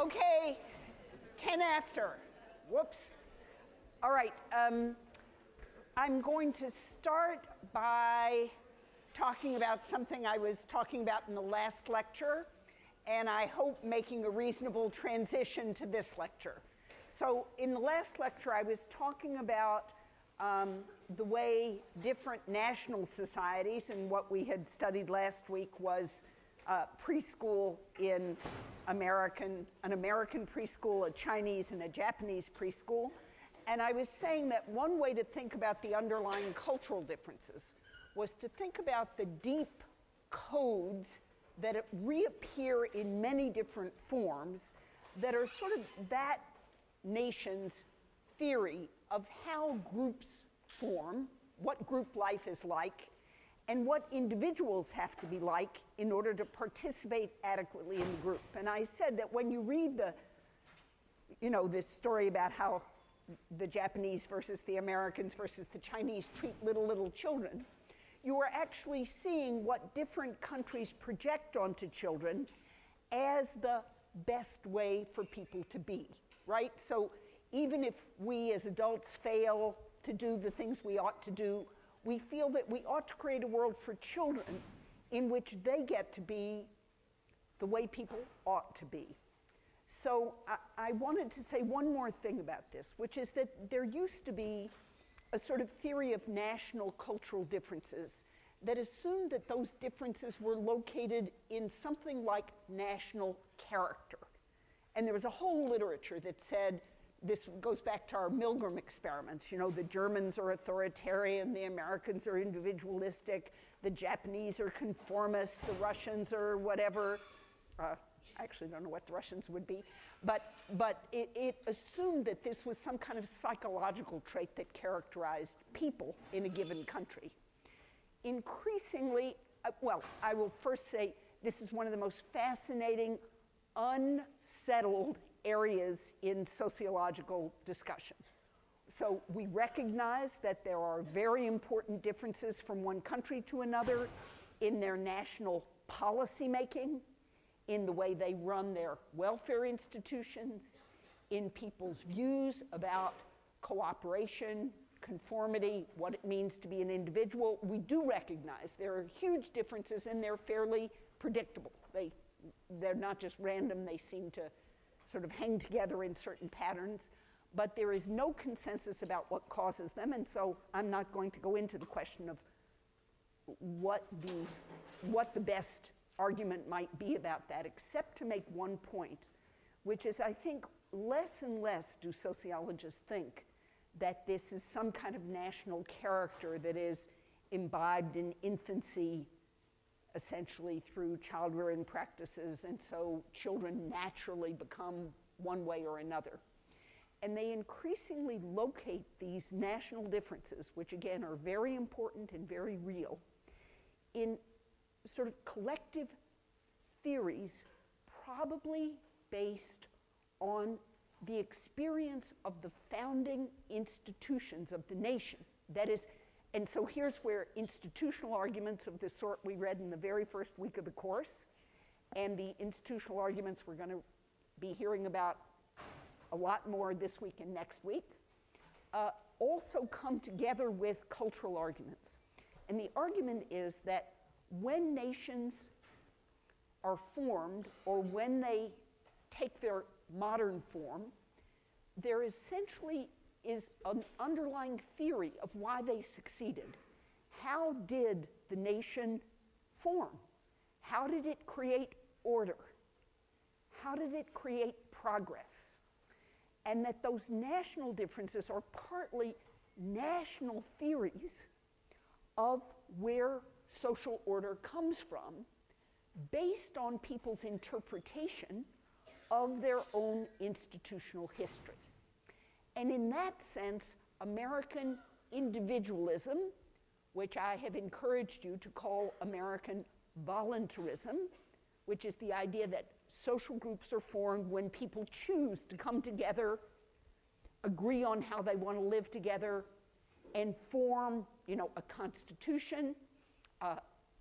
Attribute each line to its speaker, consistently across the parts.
Speaker 1: Okay, 10 after. Whoops. All right, I'm going to start by talking about something I was talking about in the last lecture, and I hope making a reasonable transition to this lecture. So in the last lecture, I was talking about the way different national societies, and what we had studied last week was preschool in an American preschool, a Chinese and a Japanese preschool. And I was saying that one way to think about the underlying cultural differences was to think about the deep codes that reappear in many different forms that are sort of that nation's theory of how groups form, what group life is like, and what individuals have to be like in order to participate adequately in the group. And I said that when you read this story about how the Japanese versus the Americans versus the Chinese treat little children, you are actually seeing what different countries project onto children as the best way for people to be, right? So even if we as adults fail to do the things we ought to do, we feel that we ought to create a world for children in which they get to be the way people ought to be. So I wanted to say one more thing about this, which is that there used to be a sort of theory of national cultural differences that assumed that those differences were located in something like national character. And there was a whole literature that said, this goes back to our Milgram experiments, the Germans are authoritarian, the Americans are individualistic, the Japanese are conformist, the Russians are whatever. I actually don't know what the Russians would be, but it assumed that this was some kind of psychological trait that characterized people in a given country. Increasingly, I will first say this is one of the most fascinating, unsettled areas in sociological discussion. So we recognize that there are very important differences from one country to another in their national policy making, in the way they run their welfare institutions, in people's views about cooperation, conformity, what it means to be an individual. We do recognize there are huge differences, and they're fairly predictable. They're not just random, they seem to sort of hang together in certain patterns, but there is no consensus about what causes them, and so I'm not going to go into the question of what the best argument might be about that, except to make one point, which is I think less and less do sociologists think that this is some kind of national character that is imbibed in infancy, essentially through child-rearing practices, and so children naturally become one way or another. And they increasingly locate these national differences, which again are very important and very real, in sort of collective theories, probably based on the experience of the founding institutions of the nation. That is, and so here's where institutional arguments of the sort we read in the very first week of the course, and the institutional arguments we're going to be hearing about a lot more this week and next week, also come together with cultural arguments. And the argument is that when nations are formed, or when they take their modern form, there essentially is an underlying theory of why they succeeded. How did the nation form? How did it create order? How did it create progress? And that those national differences are partly national theories of where social order comes from, based on people's interpretation of their own institutional history. And in that sense, American individualism, which I have encouraged you to call American voluntarism, which is the idea that social groups are formed when people choose to come together, agree on how they want to live together, and form, a constitution.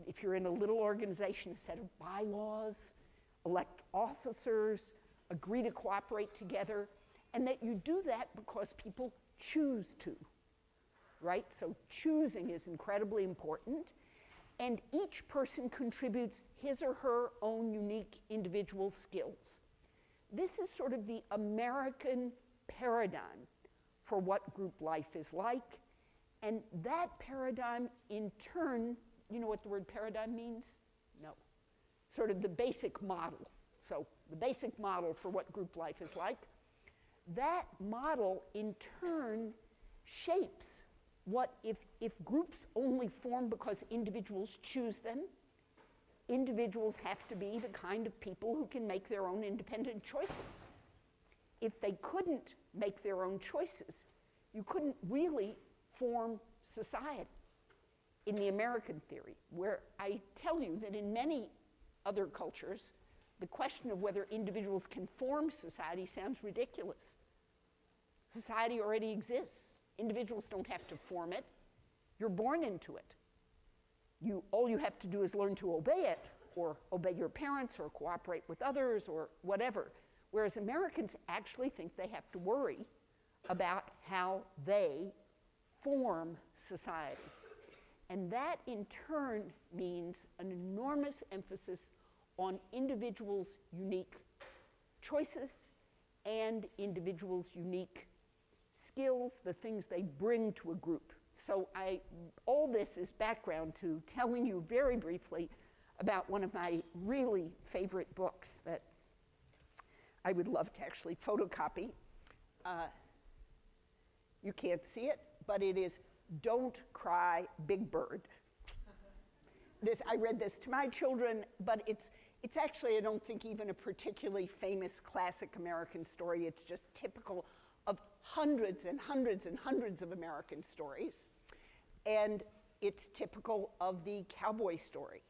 Speaker 1: If you're in a little organization, a set of bylaws, elect officers, agree to cooperate together, and that you do that because people choose to, right? So choosing is incredibly important, and each person contributes his or her own unique individual skills. This is sort of the American paradigm for what group life is like, and that paradigm in turn, you know what the word paradigm means? No. Sort of the basic model. So the basic model for what group life is like, that model in turn shapes what, if groups only form because individuals choose them, individuals have to be the kind of people who can make their own independent choices. If they couldn't make their own choices, you couldn't really form society in the American theory, where I tell you that in many other cultures, the question of whether individuals can form society sounds ridiculous. Society already exists. Individuals don't have to form it. You're born into it. All you have to do is learn to obey it, or obey your parents, or cooperate with others, or whatever. Whereas Americans actually think they have to worry about how they form society. And that in turn means an enormous emphasis on individuals' unique choices and individuals' unique skills, the things they bring to a group. So all this is background to telling you very briefly about one of my really favorite books that I would love to actually photocopy. You can't see it, but it is Don't Cry, Big Bird. I read this to my children, but it's actually, I don't think, even a particularly famous classic American story. It's just typical of hundreds and hundreds and hundreds of American stories. And it's typical of the cowboy story,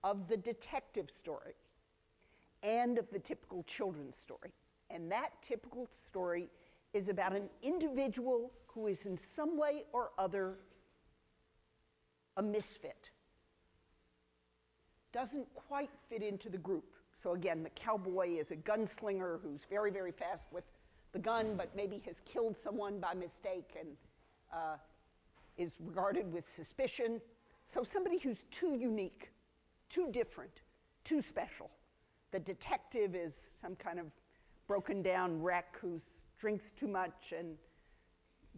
Speaker 1: of the detective story, and of the typical children's story. And that typical story is about an individual who is in some way or other a misfit. Doesn't quite fit into the group. So again, the cowboy is a gunslinger who's very, very fast with the gun, but maybe has killed someone by mistake and is regarded with suspicion. So somebody who's too unique, too different, too special. The detective is some kind of broken down wreck who drinks too much and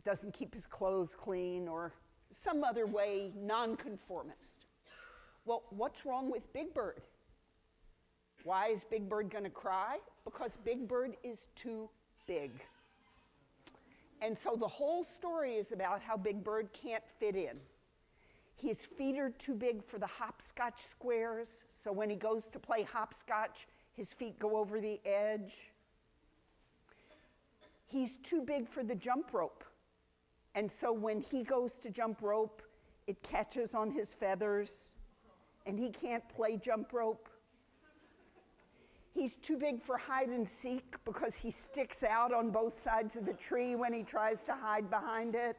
Speaker 1: doesn't keep his clothes clean, or some other way nonconformist. Well, what's wrong with Big Bird? Why is Big Bird going to cry? Because Big Bird is too big. And so the whole story is about how Big Bird can't fit in. His feet are too big for the hopscotch squares, so when he goes to play hopscotch, his feet go over the edge. He's too big for the jump rope, and so when he goes to jump rope, it catches on his feathers, and he can't play jump rope. He's too big for hide and seek because he sticks out on both sides of the tree when he tries to hide behind it.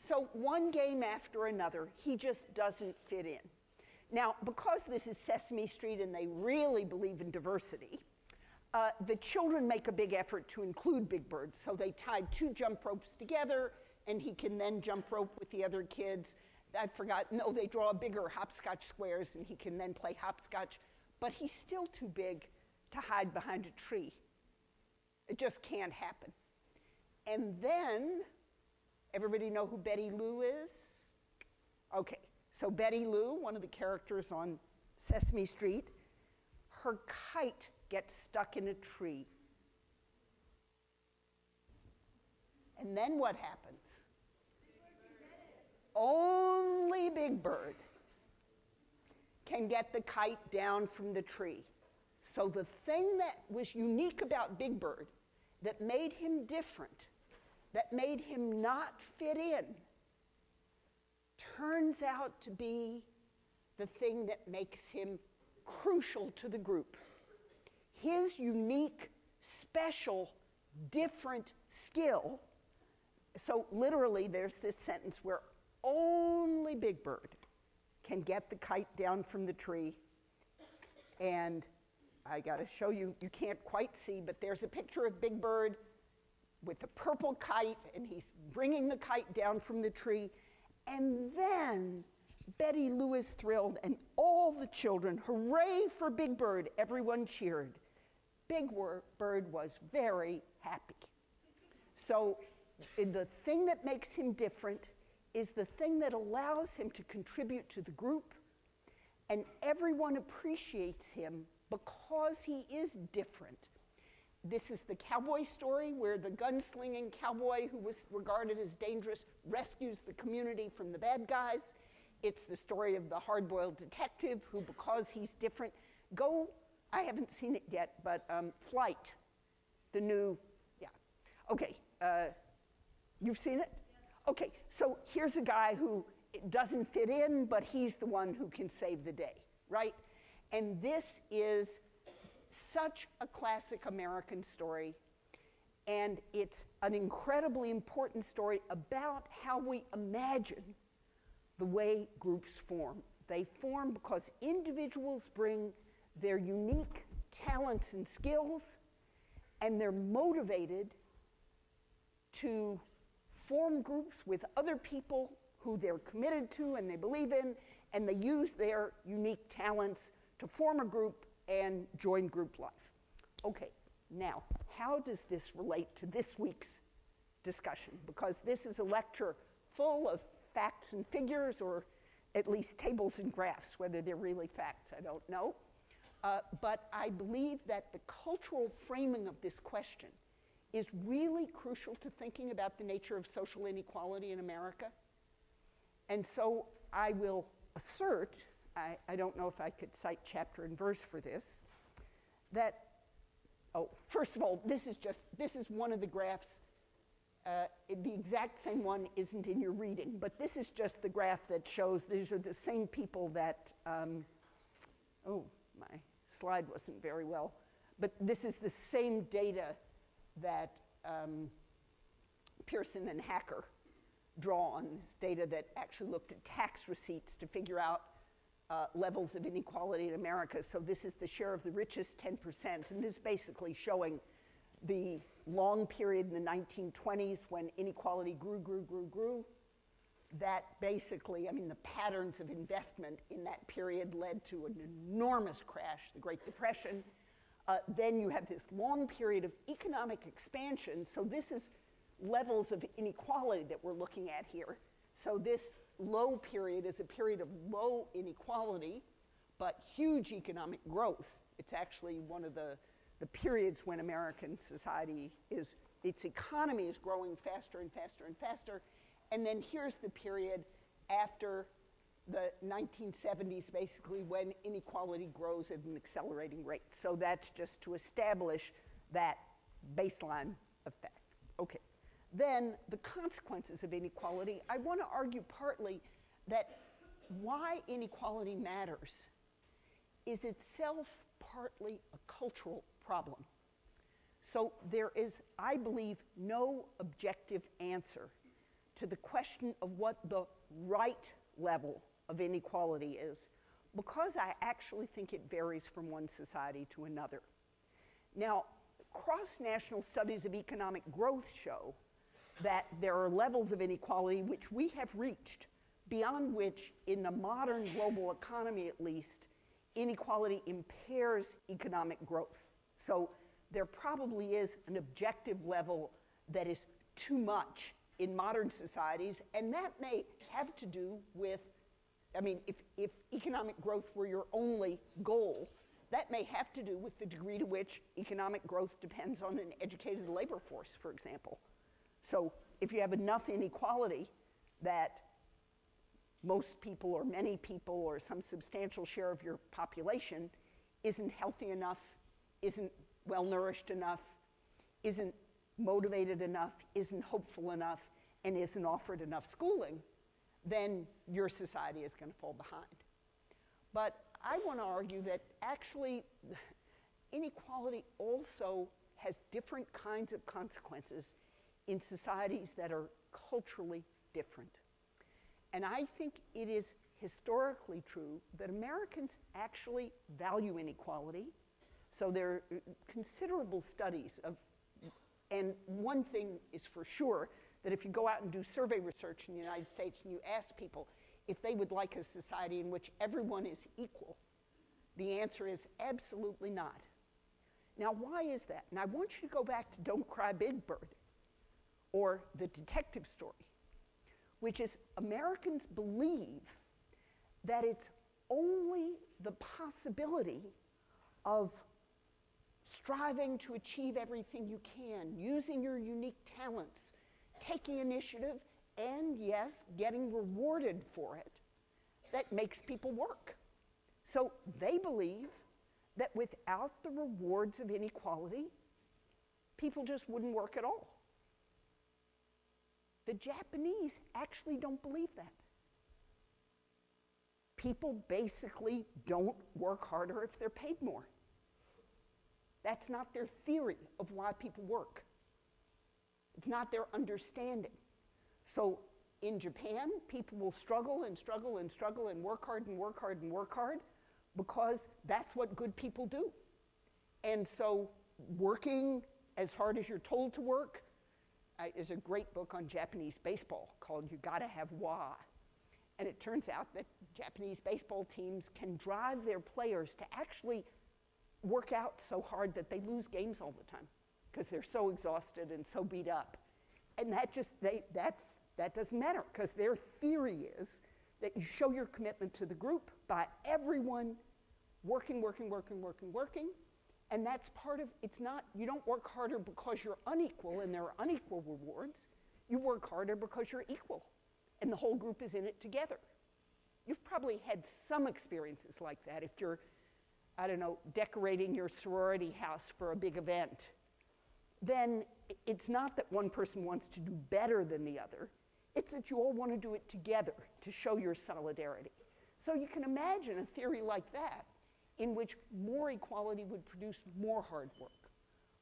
Speaker 1: So one game after another, he just doesn't fit in. Now, because this is Sesame Street and they really believe in diversity, the children make a big effort to include Big Bird. So they tied 2 jump ropes together, and he can then jump rope with the other kids. I forgot, no, they draw bigger hopscotch squares, and he can then play hopscotch. But he's still too big to hide behind a tree. It just can't happen. And then, everybody know who Betty Lou is? Okay, so Betty Lou, one of the characters on Sesame Street, her kite gets stuck in a tree. And then what happens? Only Big Bird can get the kite down from the tree. So the thing that was unique about Big Bird, that made him different, that made him not fit in, turns out to be the thing that makes him crucial to the group. His unique, special, different skill. So literally there's this sentence where only Big Bird can get the kite down from the tree, and I got to show you, you can't quite see, but there's a picture of Big Bird with a purple kite, and he's bringing the kite down from the tree. And then Betty Lou is thrilled, and all the children, hooray for Big Bird, everyone cheered. Big Bird was very happy. So the thing that makes him different is the thing that allows him to contribute to the group, and everyone appreciates him because he is different. This is the cowboy story where the gunslinging cowboy who was regarded as dangerous rescues the community from the bad guys. It's the story of the hard-boiled detective who, because he's different, I haven't seen it yet, but Flight, the new, yeah. Okay, you've seen it? Yeah. Okay, so here's a guy who doesn't fit in, but he's the one who can save the day, right? And this is such a classic American story, and it's an incredibly important story about how we imagine the way groups form. They form because individuals bring their unique talents and skills, and they're motivated to form groups with other people who they're committed to and they believe in, and they use their unique talents to form a group and join group life. Okay, now, how does this relate to this week's discussion? Because this is a lecture full of facts and figures, or at least tables and graphs. Whether they're really facts, I don't know. But I believe that the cultural framing of this question is really crucial to thinking about the nature of social inequality in America. And so I will assert, I don't know if I could cite chapter and verse for this, that, first of all, this is one of the graphs. The exact same one isn't in your reading, but this is just the graph that shows these are the same people that, my slide wasn't very well, but this is the same data that Pearson and Hacker draw on, this data that actually looked at tax receipts to figure out levels of inequality in America. So this is the share of the richest 10%, and this is basically showing the long period in the 1920s when inequality grew. That basically, I mean, the patterns of investment in that period led to an enormous crash, the Great Depression. Then you have this long period of economic expansion. So this is levels of inequality that we're looking at here. So this low period is a period of low inequality, but huge economic growth. It's actually one of the periods when American society its economy is growing faster and faster and faster. And then here's the period after the 1970s, basically, when inequality grows at an accelerating rate. So that's just to establish that baseline effect. Okay. Then the consequences of inequality, I want to argue partly that why inequality matters is itself partly a cultural problem. So there is, I believe, no objective answer to the question of what the right level of inequality is, because I actually think it varies from one society to another. Now, cross-national studies of economic growth show that there are levels of inequality which we have reached, beyond which, in the modern global economy at least, inequality impairs economic growth. So there probably is an objective level that is too much in modern societies, and that may have to do with, I mean, if economic growth were your only goal, that may have to do with the degree to which economic growth depends on an educated labor force, for example. So if you have enough inequality that most people or many people or some substantial share of your population isn't healthy enough, isn't well-nourished enough, isn't motivated enough, isn't hopeful enough, and isn't offered enough schooling, then your society is going to fall behind. But I want to argue that actually inequality also has different kinds of consequences in societies that are culturally different. And I think it is historically true that Americans actually value inequality. So there are considerable studies of, and one thing is for sure, that if you go out and do survey research in the United States and you ask people if they would like a society in which everyone is equal, the answer is absolutely not. Now, why is that? And I want you to go back to Don't Cry Big Bird, or The Detective Story, which is Americans believe that it's only the possibility of striving to achieve everything you can, using your unique talents, taking initiative, and yes, getting rewarded for it, that makes people work. So they believe that without the rewards of inequality, people just wouldn't work at all. The Japanese actually don't believe that. People basically don't work harder if they're paid more. That's not their theory of why people work. It's not their understanding. So in Japan, people will struggle and struggle and struggle and work hard and work hard and work hard because that's what good people do. And so working as hard as you're told to work is a great book on Japanese baseball called You Gotta Have Wa. And it turns out that Japanese baseball teams can drive their players to actually work out so hard that they lose games all the time because they're so exhausted and so beat up. And that doesn't matter because their theory is that you show your commitment to the group by everyone working, and that's part of, it's not, you don't work harder because you're unequal and there are unequal rewards, you work harder because you're equal and the whole group is in it together. You've probably had some experiences like that if you're, I don't know, decorating your sorority house for a big event. Then it's not that one person wants to do better than the other, it's that you all want to do it together to show your solidarity. So you can imagine a theory like that in which more equality would produce more hard work.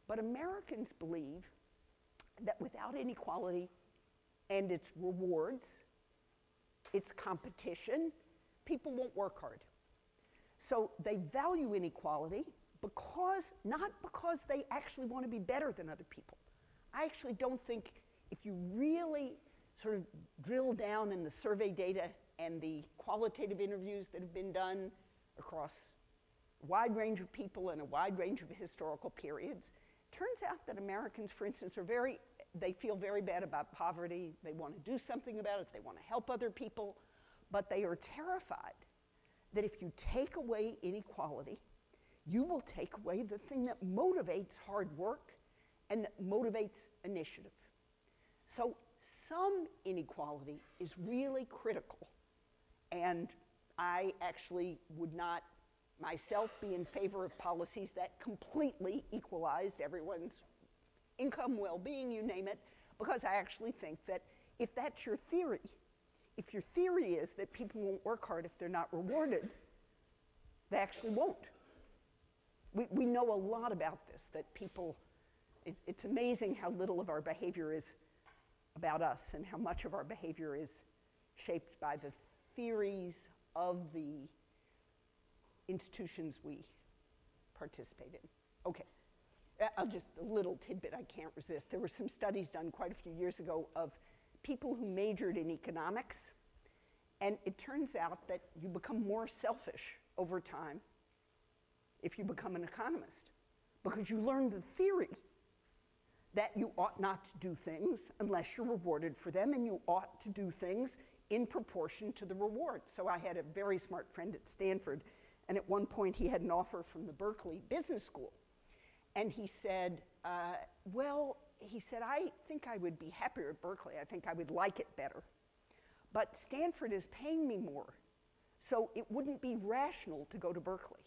Speaker 1: But Americans believe that without inequality and its rewards, its competition, people won't work hard. So they value inequality because, not because they actually want to be better than other people. I actually don't think if you really sort of drill down in the survey data and the qualitative interviews that have been done across a wide range of people in a wide range of historical periods, it turns out that Americans, for instance, they feel very bad about poverty, they want to do something about it, they want to help other people, but they are terrified that if you take away inequality, you will take away the thing that motivates hard work and that motivates initiative. So some inequality is really critical, and I actually would not myself be in favor of policies that completely equalized everyone's income, well-being, you name it, because I actually think that if that's your theory, if your theory is that people won't work hard if they're not rewarded, they actually won't. We know a lot about this, that people, it's amazing how little of our behavior is about us and how much of our behavior is shaped by the theories of the institutions we participate in. Okay, just a little tidbit I can't resist. There were some studies done quite a few years ago of people who majored in economics, and it turns out that you become more selfish over time if you become an economist, because you learn the theory that you ought not to do things unless you're rewarded for them, and you ought to do things in proportion to the reward. So I had a very smart friend at Stanford, and at one point he had an offer from the Berkeley Business School. And he said, I think I would be happier at Berkeley. I think I would like it better. But Stanford is paying me more, so it wouldn't be rational to go to Berkeley.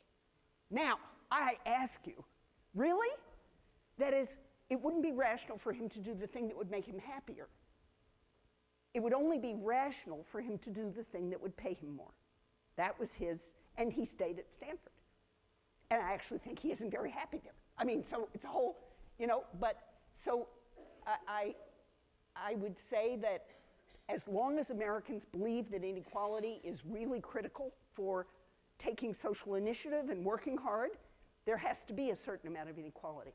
Speaker 1: Now, I ask you, really? That is, it wouldn't be rational for him to do the thing that would make him happier. It would only be rational for him to do the thing that would pay him more. That was his, and he stayed at Stanford. And I actually think he isn't very happy there. I mean, so it's a whole, but so I would say that as long as Americans believe that inequality is really critical for taking social initiative and working hard, there has to be a certain amount of inequality.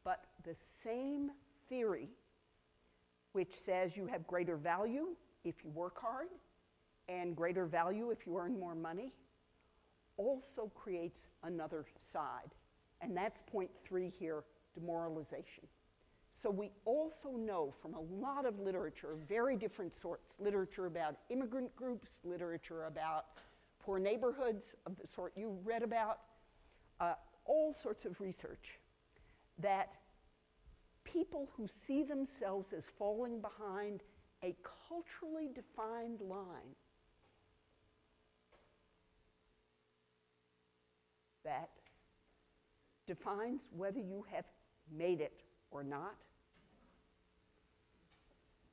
Speaker 1: But the same theory, which says you have greater value if you work hard and greater value if you earn more money, also creates another side. And that's point 3 here, demoralization. So we also know from a lot of literature, very different sorts, literature about immigrant groups, literature about poor neighborhoods of the sort you read about, all sorts of research, that people who see themselves as falling behind a culturally defined line that defines whether you have made it or not,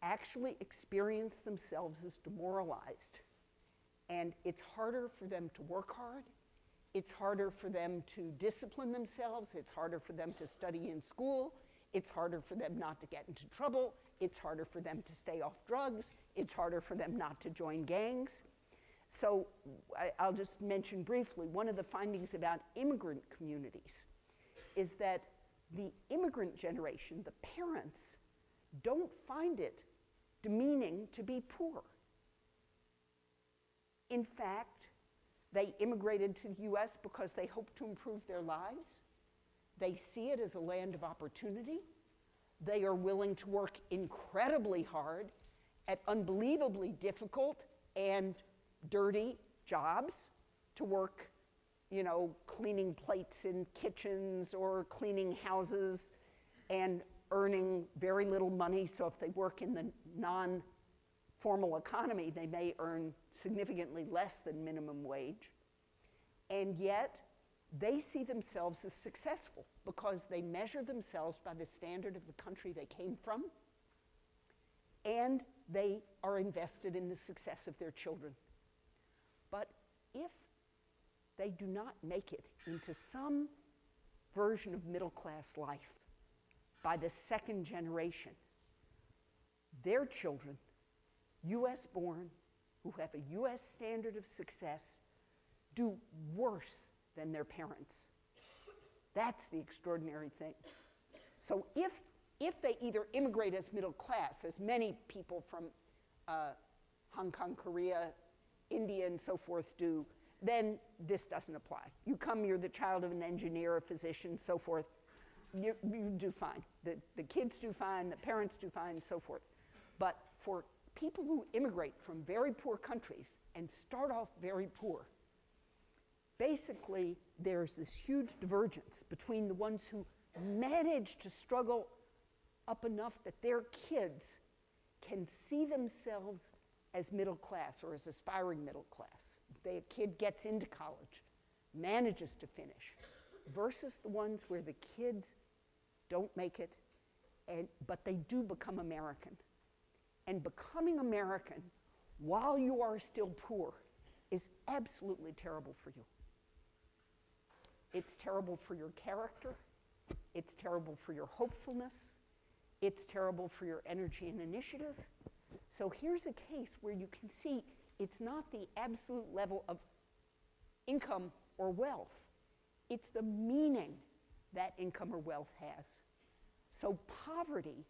Speaker 1: actually experience themselves as demoralized. And it's harder for them to work hard. It's harder for them to discipline themselves. It's harder for them to study in school. It's harder for them not to get into trouble. It's harder for them to stay off drugs. It's harder for them not to join gangs. So I'll just mention briefly, one of the findings about immigrant communities is that the immigrant generation, the parents, don't find it demeaning to be poor. In fact, they immigrated to the US because they hope to improve their lives. They see it as a land of opportunity. They are willing to work incredibly hard at unbelievably difficult and dirty jobs, to work, you know, cleaning plates in kitchens or cleaning houses and earning very little money. So if they work in the non-formal economy, they may earn significantly less than minimum wage. And yet, they see themselves as successful because they measure themselves by the standard of the country they came from, and they are invested in the success of their children. But if they do not make it into some version of middle-class life by the second generation, their children, US born, who have a US standard of success, do worse than their parents. That's the extraordinary thing. So if they either immigrate as middle class, as many people from Hong Kong, Korea, India, and so forth do, then this doesn't apply. You come, you're the child of an engineer, a physician, so forth, you do fine. The kids do fine, the parents do fine, and so forth. But for people who immigrate from very poor countries and start off very poor, basically there's this huge divergence between the ones who manage to struggle up enough that their kids can see themselves as middle class or as aspiring middle class. The kid gets into college, manages to finish, versus the ones where the kids don't make it, but they do become American. And becoming American while you are still poor is absolutely terrible for you. It's terrible for your character. It's terrible for your hopefulness. It's terrible for your energy and initiative. So here's a case where you can see it's not the absolute level of income or wealth. It's the meaning that income or wealth has. So poverty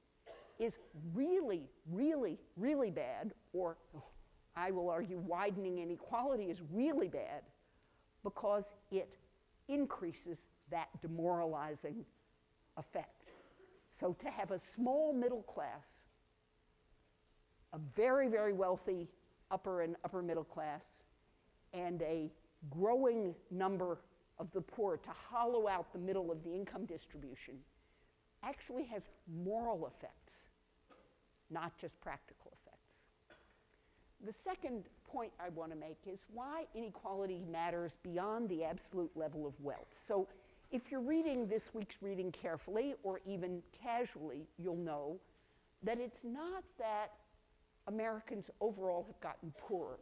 Speaker 1: is really, really, really bad, or I will argue widening inequality is really bad because it increases that demoralizing effect. So to have a small middle class, a very, very wealthy upper and upper middle class, and a growing number of the poor to hollow out the middle of the income distribution actually has moral effects, not just practical effects. The second point I want to make is why inequality matters beyond the absolute level of wealth. So if you're reading this week's reading carefully, or even casually, you'll know that it's not that Americans overall have gotten poorer.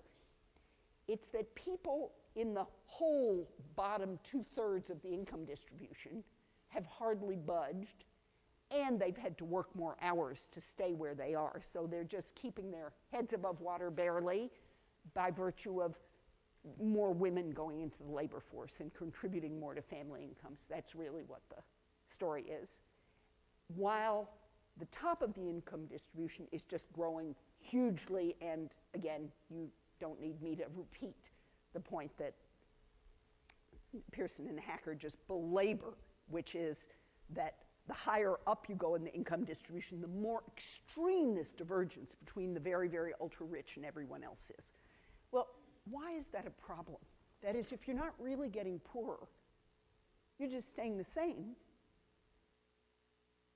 Speaker 1: It's that people in the whole bottom 2/3 of the income distribution have hardly budged, and they've had to work more hours to stay where they are. So they're just keeping their heads above water barely by virtue of more women going into the labor force and contributing more to family incomes. That's really what the story is. While the top of the income distribution is just growing hugely, and again, you don't need me to repeat the point that Pearson and Hacker just belabor, which is that the higher up you go in the income distribution, the more extreme this divergence between the very, very ultra-rich and everyone else is. Well, why is that a problem? That is, if you're not really getting poorer, you're just staying the same,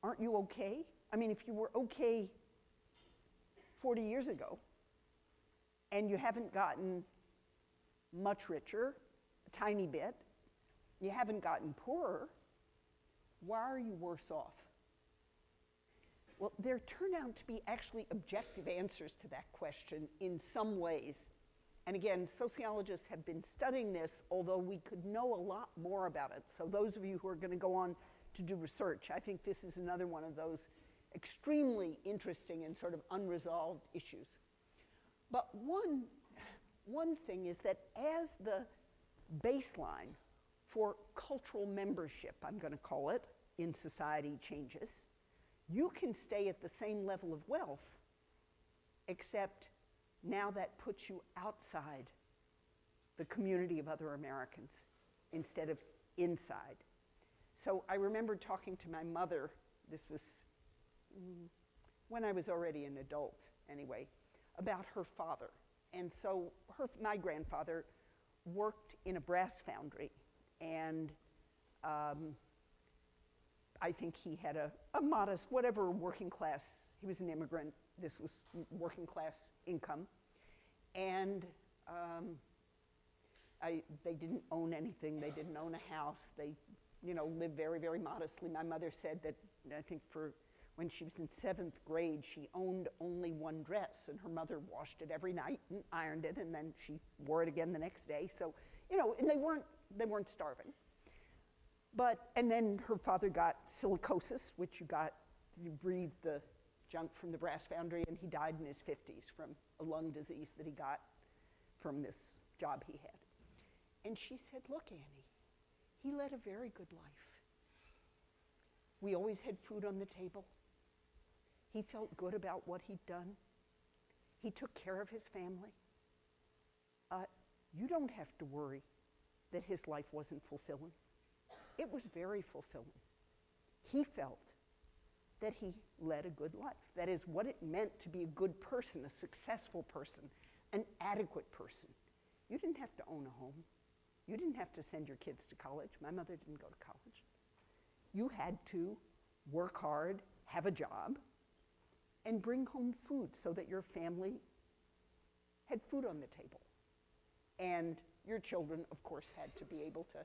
Speaker 1: aren't you okay? I mean, if you were okay 40 years ago, and you haven't gotten much richer, a tiny bit, you haven't gotten poorer, why are you worse off? Well, there turn out to be actually objective answers to that question in some ways. And again, sociologists have been studying this, although we could know a lot more about it. So those of you who are going to go on to do research, I think this is another one of those extremely interesting and sort of unresolved issues. But one thing is that as the baseline for cultural membership, I'm going to call it, in society changes, you can stay at the same level of wealth, except now that puts you outside the community of other Americans instead of inside. So I remember talking to my mother, this was when I was already an adult anyway, about her father. And so my grandfather worked in a brass foundry, and I think he had a modest, whatever working class, he was an immigrant, this was working class income. And they didn't own anything, they didn't own a house, they lived very, very modestly. My mother said that, I think when she was in 7th grade, she owned only one dress, and her mother washed it every night and ironed it, and then she wore it again the next day. So, and they weren't starving. And then her father got silicosis, which you breathe the junk from the brass foundry, and he died in his 50s from a lung disease that he got from this job he had. And she said, look, Annie, he led a very good life. We always had food on the table. He felt good about what he'd done. He took care of his family. You don't have to worry that his life wasn't fulfilling. It was very fulfilling. He felt that he led a good life. That is what it meant to be a good person, a successful person, an adequate person. You didn't have to own a home. You didn't have to send your kids to college. My mother didn't go to college. You had to work hard, have a job, and bring home food so that your family had food on the table. And your children, of course, had to be able to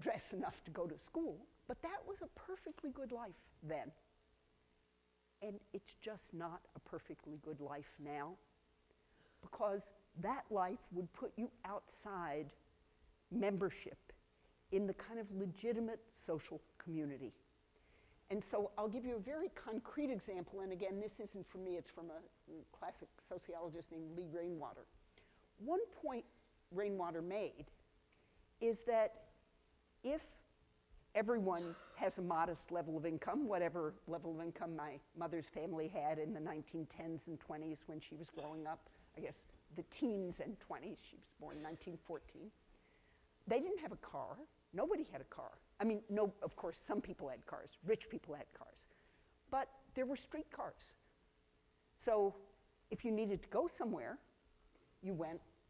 Speaker 1: dress enough to go to school. But that was a perfectly good life then. And it's just not a perfectly good life now, because that life would put you outside membership in the kind of legitimate social community. And so I'll give you a very concrete example, and again, this isn't from me, it's from a classic sociologist named Lee Rainwater. One point Rainwater made is that if everyone has a modest level of income, whatever level of income my mother's family had in the 1910s and 20s when she was growing up, I guess the teens and 20s, she was born in 1914, they didn't have a car. Nobody had a car. I mean, no, of course, some people had cars. Rich people had cars. But there were streetcars. So if you needed to go somewhere, you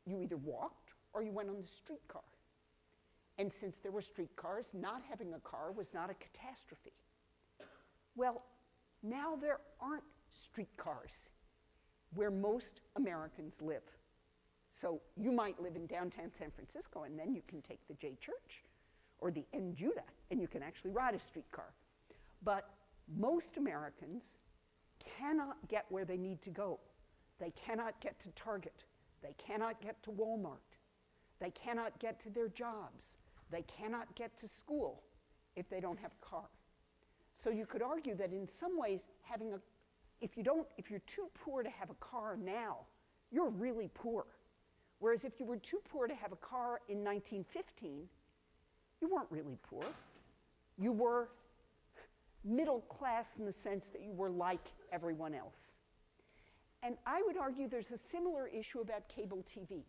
Speaker 1: either walked or you went on the streetcar. And since there were streetcars, not having a car was not a catastrophe. Well, now there aren't streetcars where most Americans live. So you might live in downtown San Francisco, and then you can take the J Church or the N Judah, and you can actually ride a streetcar. But most Americans cannot get where they need to go. They cannot get to Target. They cannot get to Walmart. They cannot get to their jobs. They cannot get to school if they don't have a car. So you could argue that in some ways, if you're too poor to have a car now, you're really poor. Whereas if you were too poor to have a car in 1915, you weren't really poor. You were middle class in the sense that you were like everyone else. And I would argue there's a similar issue about cable TV,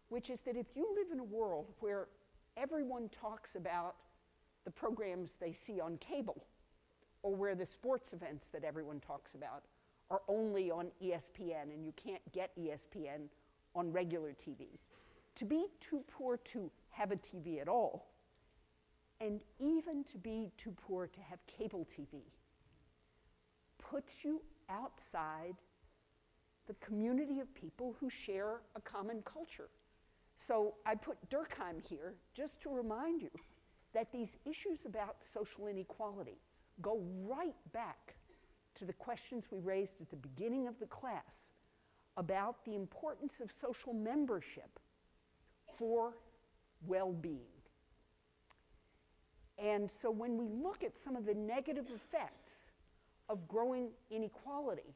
Speaker 1: which is that if you live in a world where everyone talks about the programs they see on cable, or where the sports events that everyone talks about are only on ESPN and you can't get ESPN on regular TV, to be too poor to have a TV at all, and even to be too poor to have cable TV, puts you outside the community of people who share a common culture. So I put Durkheim here just to remind you that these issues about social inequality go right back to the questions we raised at the beginning of the class about the importance of social membership for well-being. And so when we look at some of the negative effects of growing inequality,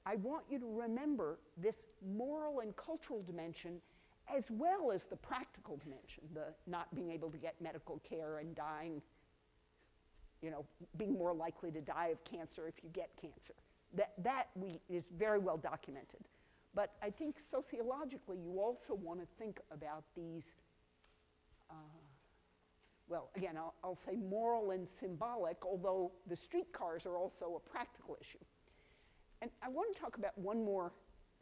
Speaker 1: I want you to remember this moral and cultural dimension as well as the practical dimension, the not being able to get medical care and dying, being more likely to die of cancer if you get cancer. That is very well documented. But I think sociologically, you also want to think about these, well, again, I'll say moral and symbolic, although the streetcars are also a practical issue. And I want to talk about one more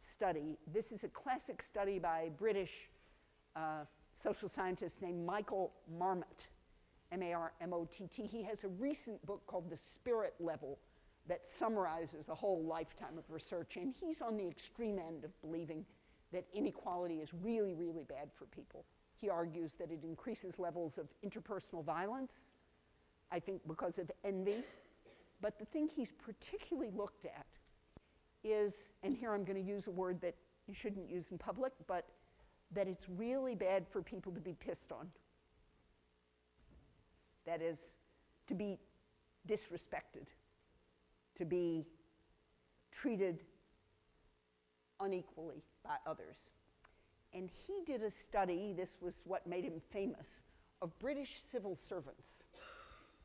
Speaker 1: study. This is a classic study by a British social scientist named Michael Marmot, M-A-R-M-O-T-T. He has a recent book called The Spirit Level that summarizes a whole lifetime of research, and he's on the extreme end of believing that inequality is really, really bad for people. He argues that it increases levels of interpersonal violence, I think because of envy. But the thing he's particularly looked at is, and here I'm going to use a word that you shouldn't use in public, but that it's really bad for people to be pissed on. That is, to be disrespected, to be treated unequally by others. And he did a study, this was what made him famous, of British civil servants.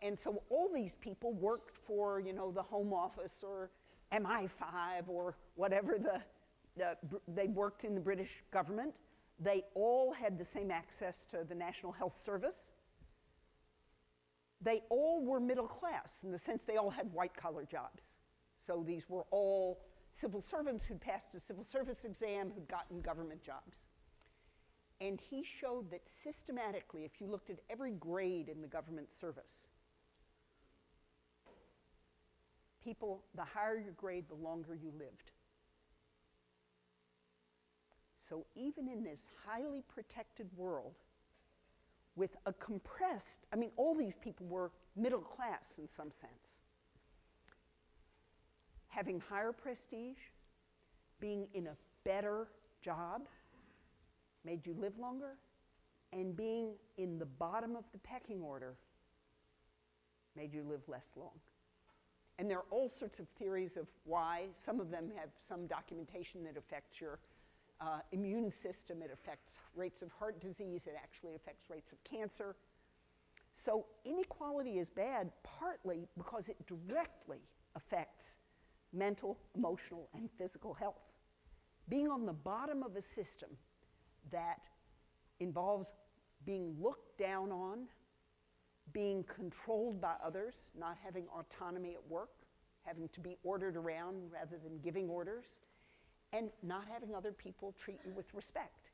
Speaker 1: And so all these people worked for, the Home Office or MI5 or whatever they worked in the British government. They all had the same access to the National Health Service. They all were middle class in the sense they all had white-collar jobs. So these were all civil servants who'd passed a civil service exam, who'd gotten government jobs. And he showed that systematically, if you looked at every grade in the government service, people, the higher your grade, the longer you lived. So even in this highly protected world, with a compressed, all these people were middle class in some sense. Having higher prestige, being in a better job, made you live longer, and being in the bottom of the pecking order made you live less long. And there are all sorts of theories of why. Some of them have some documentation that affects your immune system, it affects rates of heart disease, it actually affects rates of cancer. So inequality is bad partly because it directly affects mental, emotional, and physical health. Being on the bottom of a system that involves being looked down on, being controlled by others, not having autonomy at work, having to be ordered around rather than giving orders, and not having other people treat you with respect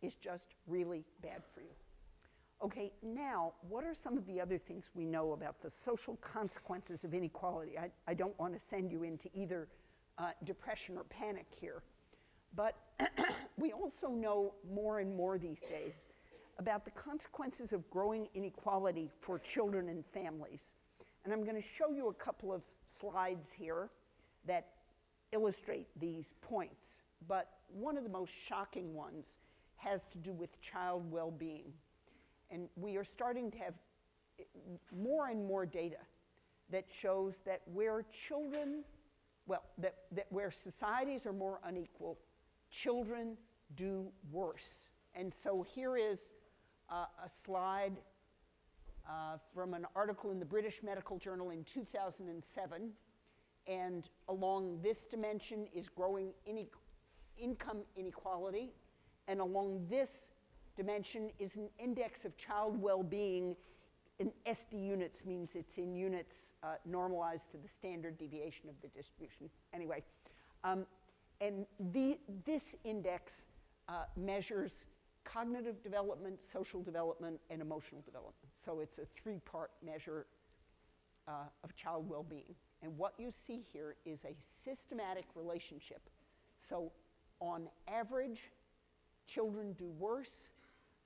Speaker 1: is just really bad for you. Okay, now, what are some of the other things we know about the social consequences of inequality? I don't want to send you into either depression or panic here, but we also know more and more these days about the consequences of growing inequality for children and families. And I'm going to show you a couple of slides here that illustrate these points. But one of the most shocking ones has to do with child well-being. And we are starting to have more and more data that shows that where children, that where societies are more unequal, children do worse. And so here is a slide from an article in the British Medical Journal in 2007. And along this dimension is growing income inequality. And along this dimension is an index of child well-being. In SD units means it's in units normalized to the standard deviation of the distribution. Anyway, and this index measures cognitive development, social development, and emotional development. So it's a three-part measure of child well-being. And what you see here is a systematic relationship. So on average, children do worse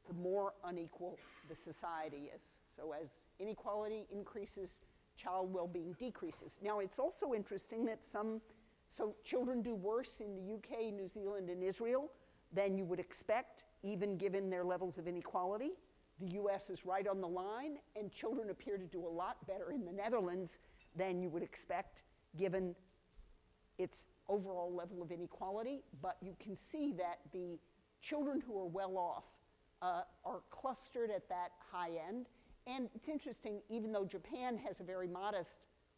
Speaker 1: the more unequal the society is. So as inequality increases, child well-being decreases. Now it's also interesting that so children do worse in the UK, New Zealand, and Israel than you would expect, even given their levels of inequality. The US is right on the line, and children appear to do a lot better in the Netherlands than you would expect, given its overall level of inequality. But you can see that the children who are well off are clustered at that high end. And it's interesting, even though Japan has a very modest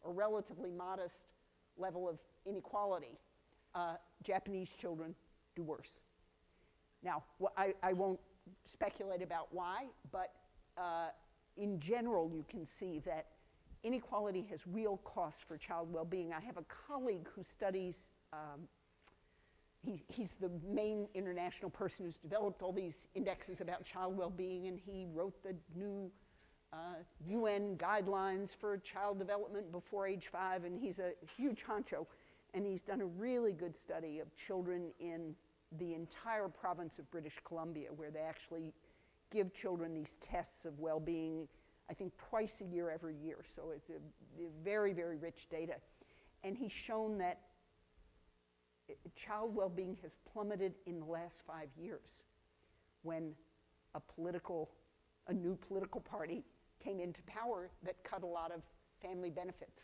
Speaker 1: or relatively modest level of inequality, Japanese children do worse. Now, I won't speculate about why, but in general, you can see that inequality has real cost for child well-being. I have a colleague who studies, he's the main international person who's developed all these indexes about child well-being, and he wrote the new UN guidelines for child development before age 5, and he's a huge honcho. And he's done a really good study of children in the entire province of British Columbia, where they actually give children these tests of well-being, I think twice a year, every year. So it's a very, very rich data. And he's shown that child well-being has plummeted in the last 5 years when a new political party came into power that cut a lot of family benefits.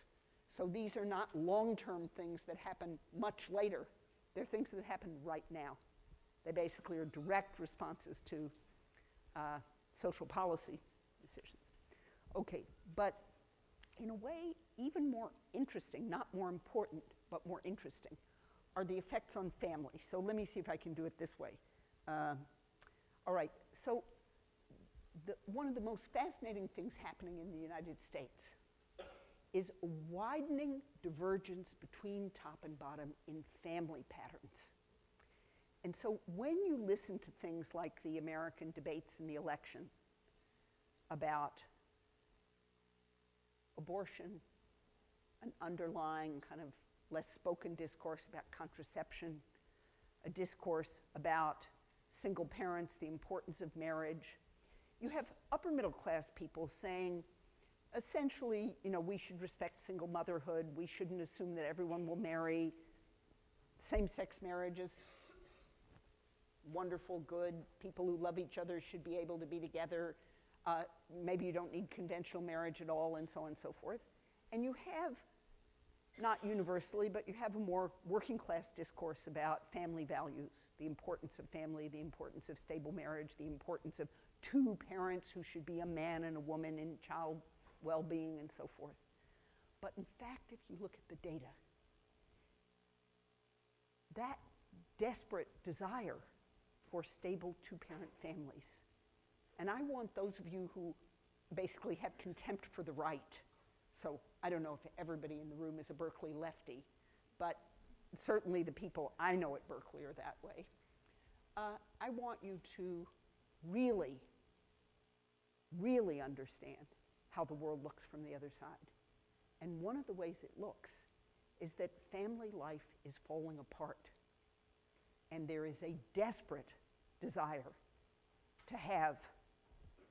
Speaker 1: So these are not long-term things that happen much later. They're things that happen right now. They basically are direct responses to social policy decisions. Okay, but in a way, even more interesting, not more important, but more interesting, are the effects on family. So let me see if I can do it this way. All right, so one of the most fascinating things happening in the United States is a widening divergence between top and bottom in family patterns. And so when you listen to things like the American debates in the election about abortion, an underlying kind of less spoken discourse about contraception, a discourse about single parents, the importance of marriage, you have upper middle class people saying, essentially, we should respect single motherhood. We shouldn't assume that everyone will marry. Same-sex marriages, wonderful, good. People who love each other should be able to be together. Maybe you don't need conventional marriage at all, and so on and so forth. And you have, not universally, but you have a more working class discourse about family values, the importance of family, the importance of stable marriage, the importance of two parents who should be a man and a woman in child well-being and so forth. But in fact, if you look at the data, that desperate desire for stable two-parent families, and I want those of you who basically have contempt for the right, so I don't know if everybody in the room is a Berkeley lefty, but certainly the people I know at Berkeley are that way. I want you to really, really understand how the world looks from the other side. And one of the ways it looks is that family life is falling apart. And there is a desperate desire to have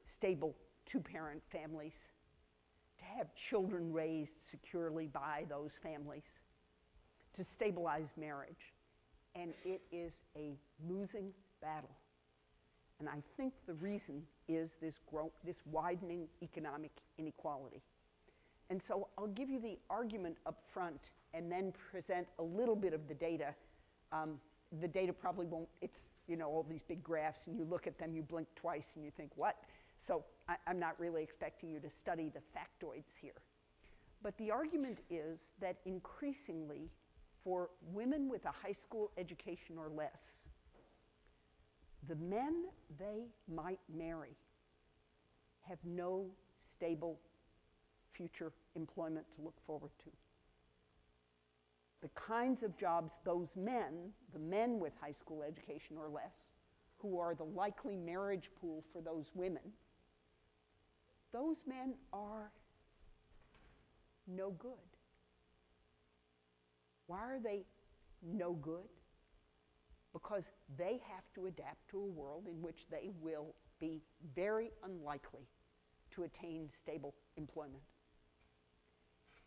Speaker 1: stable two-parent families, to have children raised securely by those families, to stabilize marriage. And it is a losing battle. And I think the reason is this widening economic inequality. And so I'll give you the argument up front and then present a little bit of the data. The data probably won't, it's all these big graphs, and you look at them, you blink twice, and you think, what? So I'm not really expecting you to study the factoids here. But the argument is that increasingly, for women with a high school education or less, the men they might marry have no stable future employment to look forward to. The kinds of jobs those men, the men with high school education or less, who are the likely marriage pool for those women, those men are no good. Why are they no good? Because they have to adapt to a world in which they will be very unlikely to attain stable employment.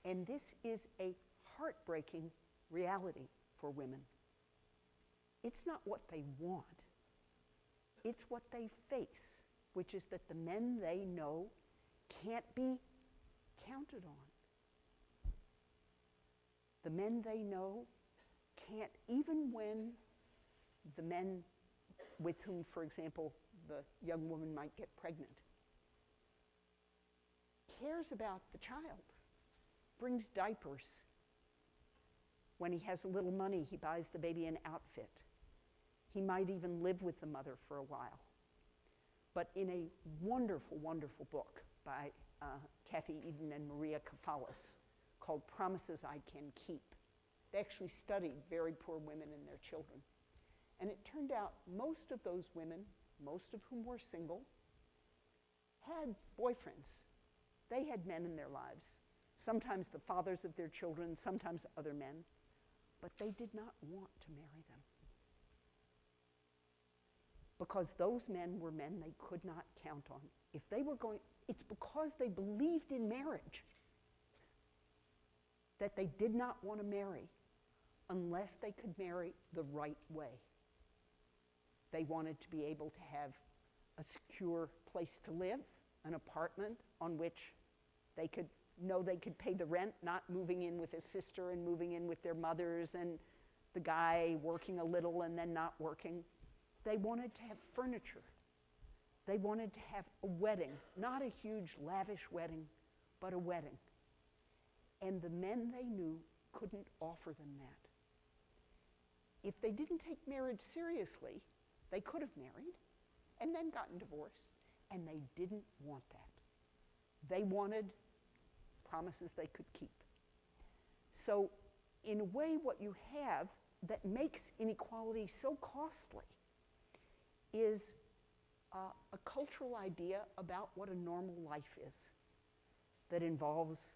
Speaker 1: And this is a heartbreaking reality for women. It's not what they want. It's what they face, which is that the men they know can't be counted on. The men they know can't, even when the men with whom, for example, the young woman might get pregnant, cares about the child, brings diapers. When he has a little money, he buys the baby an outfit. He might even live with the mother for a while. But in a wonderful, wonderful book by Kathy Eden and Maria Kafalis called Promises I Can Keep, they actually studied very poor women and their children. And it turned out most of those women, most of whom were single, had boyfriends. They had men in their lives, sometimes the fathers of their children, sometimes other men, but they did not want to marry them. Because those men were men they could not count on. If they were going, it's because they believed in marriage that they did not want to marry unless they could marry the right way. They wanted to be able to have a secure place to live, an apartment on which they could know they could pay the rent, not moving in with his sister and moving in with their mothers and the guy working a little and then not working. They wanted to have furniture. They wanted to have a wedding, not a huge, lavish wedding, but a wedding. And the men they knew couldn't offer them that. If they didn't take marriage seriously, they could have married and then gotten divorced, and they didn't want that. They wanted promises they could keep. So in a way, what you have that makes inequality so costly is a cultural idea about what a normal life is that involves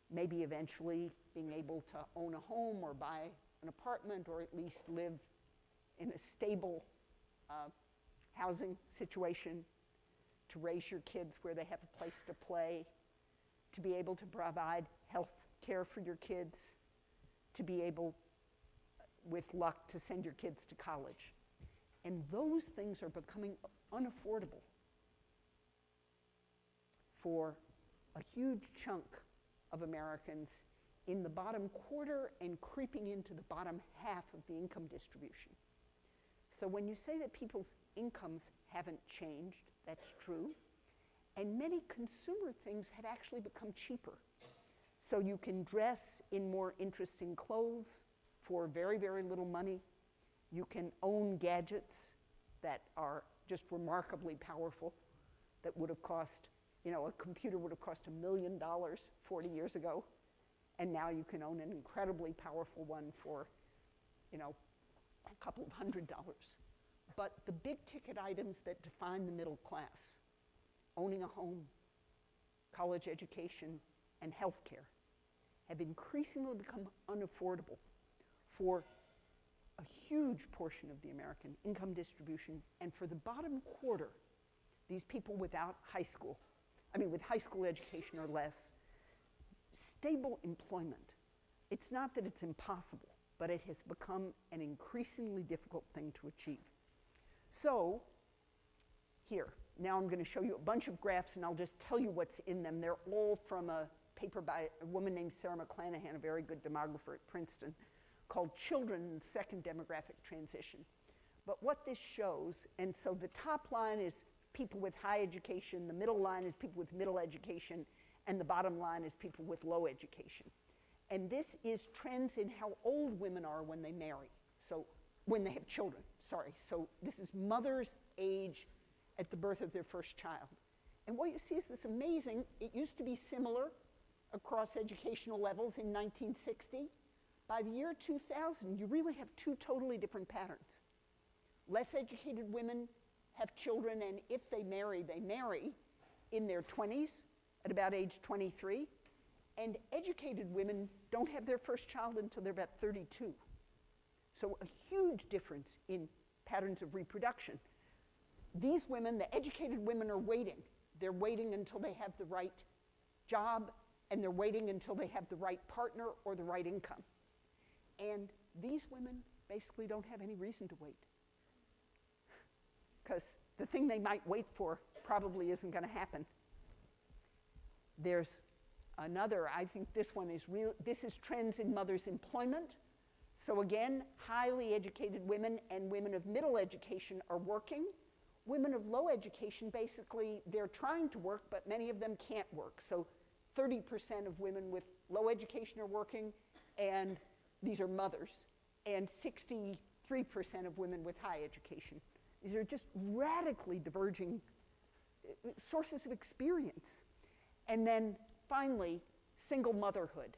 Speaker 1: maybe eventually being able to own a home or buy an apartment or at least live in a stable housing situation, to raise your kids where they have a place to play, to be able to provide health care for your kids, to be able, with luck, to send your kids to college. And those things are becoming unaffordable for a huge chunk of Americans in the bottom quarter and creeping into the bottom half of the income distribution. So when you say that people's incomes haven't changed, that's true. And many consumer things have actually become cheaper. So you can dress in more interesting clothes for very, very little money. You can own gadgets that are just remarkably powerful that would have cost, a computer would have cost $1 million 40 years ago. And now you can own an incredibly powerful one for, a couple of $100. But the big ticket items that define the middle class, owning a home, college education, and health care, have increasingly become unaffordable for a huge portion of the American income distribution. And for the bottom quarter, these people without with high school education or less, stable employment, it's not that it's impossible, but it has become an increasingly difficult thing to achieve. So here, now I'm going to show you a bunch of graphs, and I'll just tell you what's in them. They're all from a paper by a woman named Sarah McClanahan, a very good demographer at Princeton, called Children in the Second Demographic Transition. But what this shows, and so the top line is people with high education, the middle line is people with middle education, and the bottom line is people with low education. And this is trends in how old women are when they marry. So when they have children, sorry. So this is mother's age at the birth of their first child. And what you see is this amazing, it used to be similar across educational levels in 1960. By the year 2000, you really have two totally different patterns. Less educated women have children, and if they marry in their 20s at about age 23. And educated women don't have their first child until they're about 32. So a huge difference in patterns of reproduction. These women, the educated women, are waiting. They're waiting until they have the right job, and they're waiting until they have the right partner or the right income. And these women basically don't have any reason to wait, because the thing they might wait for probably isn't going to happen. There's another, I think this one is real, this is trends in mothers' employment. So again, highly educated women and women of middle education are working. Women of low education, basically, they're trying to work, but many of them can't work. So 30% of women with low education are working, and these are mothers, and 63% of women with high education. These are just radically diverging sources of experience. And then finally, single motherhood.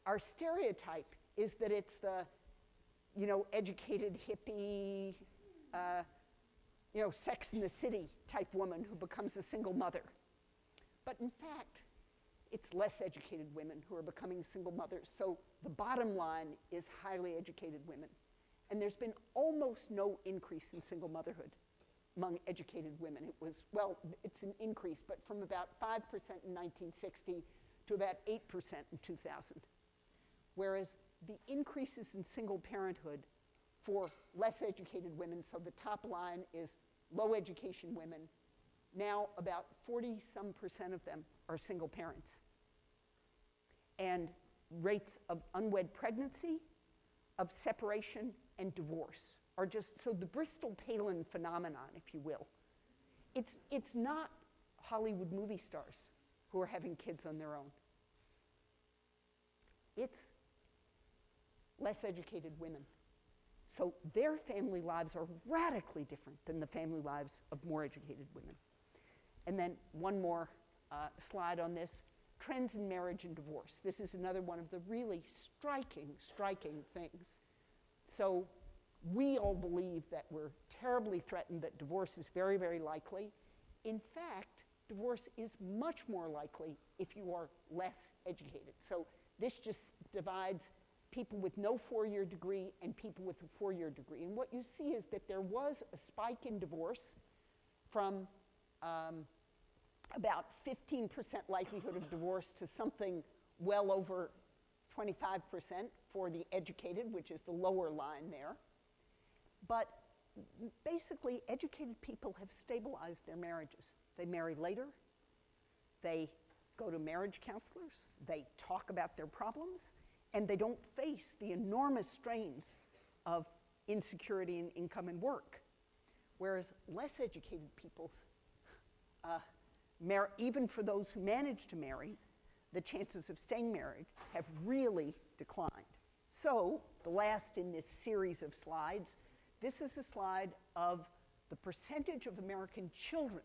Speaker 1: Our stereotype is that it's the, educated hippie, Sex in the City type woman who becomes a single mother. But in fact, it's less educated women who are becoming single mothers. So the bottom line is highly educated women. And there's been almost no increase in single motherhood among educated women. It was, well, it's an increase, but from about 5% in 1960 to about 8% in 2000. Whereas the increases in single parenthood for less educated women, so the top line is low education women, now about 40-some% of them are single parents. And rates of unwed pregnancy, of separation, and divorce are just, so the Bristol-Palin phenomenon, if you will. It's not Hollywood movie stars who are having kids on their own. It's less educated women. So their family lives are radically different than the family lives of more educated women. And then one more slide on this, trends in marriage and divorce. This is another one of the really striking things. So we all believe that we're terribly threatened, that divorce is very, very likely. In fact, divorce is much more likely if you are less educated. So this just divides people with no four-year degree and people with a four-year degree. And what you see is that there was a spike in divorce from about 15% likelihood of divorce to something well over 25% for the educated, which is the lower line there. But basically, educated people have stabilized their marriages. They marry later, they go to marriage counselors, they talk about their problems, and they don't face the enormous strains of insecurity in income and work. Whereas less educated people's, even for those who manage to marry, the chances of staying married have really declined. So the last in this series of slides, this is a slide of the percentage of American children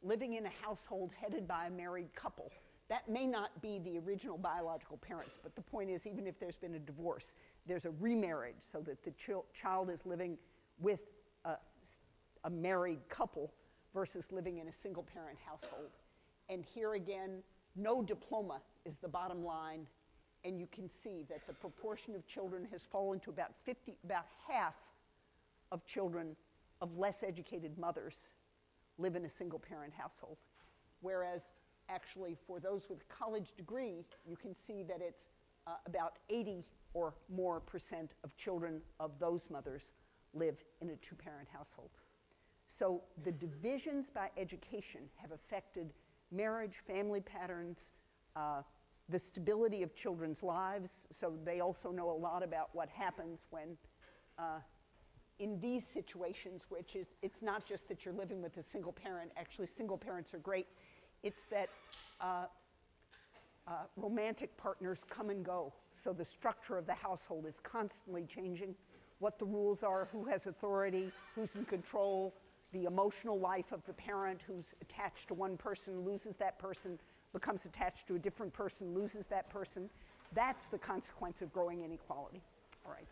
Speaker 1: living in a household headed by a married couple. That may not be the original biological parents, but the point is, even if there's been a divorce, there's a remarriage so that the child is living with a married couple versus living in a single parent household. And here again, no diploma is the bottom line, and you can see that the proportion of children has fallen to about half of children of less educated mothers live in a single parent household. Whereas actually for those with a college degree, you can see that it's about 80 or more % of children of those mothers live in a two-parent household. So the divisions by education have affected marriage, family patterns, the stability of children's lives. So they also know a lot about what happens when in these situations, which is, it's not just that you're living with a single parent. Actually, single parents are great. It's that romantic partners come and go. So the structure of the household is constantly changing. What the rules are, who has authority, who's in control, the emotional life of the parent who's attached to one person, loses that person, becomes attached to a different person, loses that person. That's the consequence of growing inequality. All right.